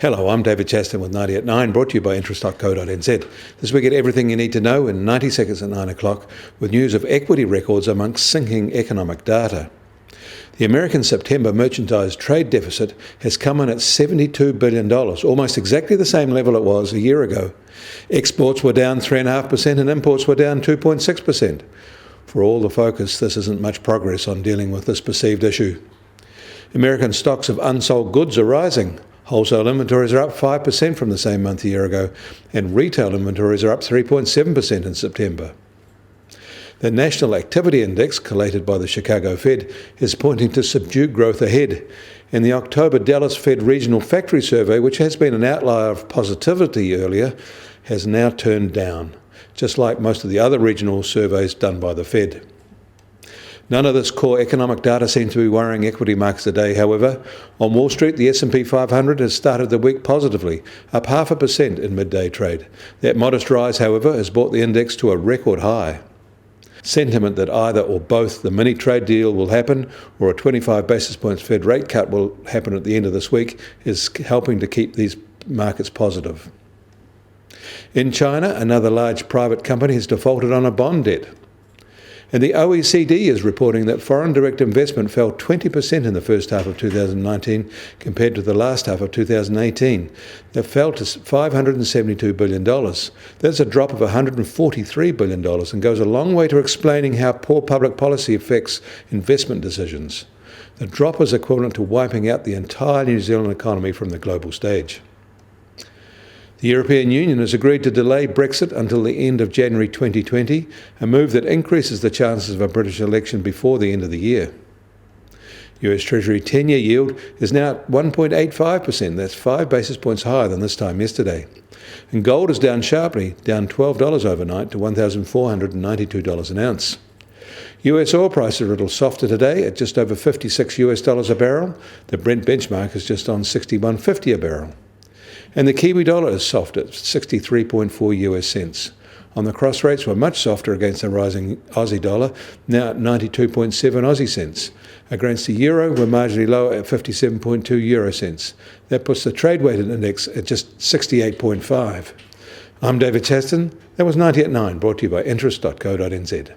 Hello, I'm David Chaston with 90 at 9, brought to you by interest.co.nz. This week at everything you need to know in 90 seconds at 9 o'clock with news of equity records amongst sinking economic data. The American September merchandise trade deficit has come in at $72 billion, almost exactly the same level it was a year ago. Exports were down 3.5% and imports were down 2.6%. For all the focus, this isn't much progress on dealing with this perceived issue. American stocks of unsold goods are rising. Wholesale inventories are up 5% from the same month a year ago, and retail inventories are up 3.7% in September. The National Activity Index, collated by the Chicago Fed, is pointing to subdued growth ahead, and the October Dallas Fed Regional Factory Survey, which has been an outlier of positivity earlier, has now turned down, just like most of the other regional surveys done by the Fed. None of this core economic data seems to be worrying equity markets today, however. On Wall Street, the S&P 500 has started the week positively, up 0.5% in midday trade. That modest rise, however, has brought the index to a record high. Sentiment that either or both the mini trade deal will happen or a 25 basis points Fed rate cut will happen at the end of this week is helping to keep these markets positive. In China, another large private company has defaulted on a bond debt. And the OECD is reporting that foreign direct investment fell 20% in the first half of 2019 compared to the last half of 2018. That fell to $572 billion. That's a drop of $143 billion and goes a long way to explaining how poor public policy affects investment decisions. The drop is equivalent to wiping out the entire New Zealand economy from the global stage. The European Union has agreed to delay Brexit until the end of January 2020, a move that increases the chances of a British election before the end of the year. US Treasury 10-year yield is now at 1.85%. That's 5 basis points higher than this time yesterday. And gold is down sharply, down $12 overnight to $1,492 an ounce. US oil prices are a little softer today at just over $56 a barrel. The Brent benchmark is just on $61.50 a barrel. And the Kiwi dollar is soft at 63.4 US cents. On the cross rates were much softer against the rising Aussie dollar, now at 92.7 Aussie cents. Against the euro, we're marginally lower at 57.2 euro cents. That puts the trade-weighted index at just 68.5. I'm David Chaston. That was 90 at 9, brought to you by interest.co.nz.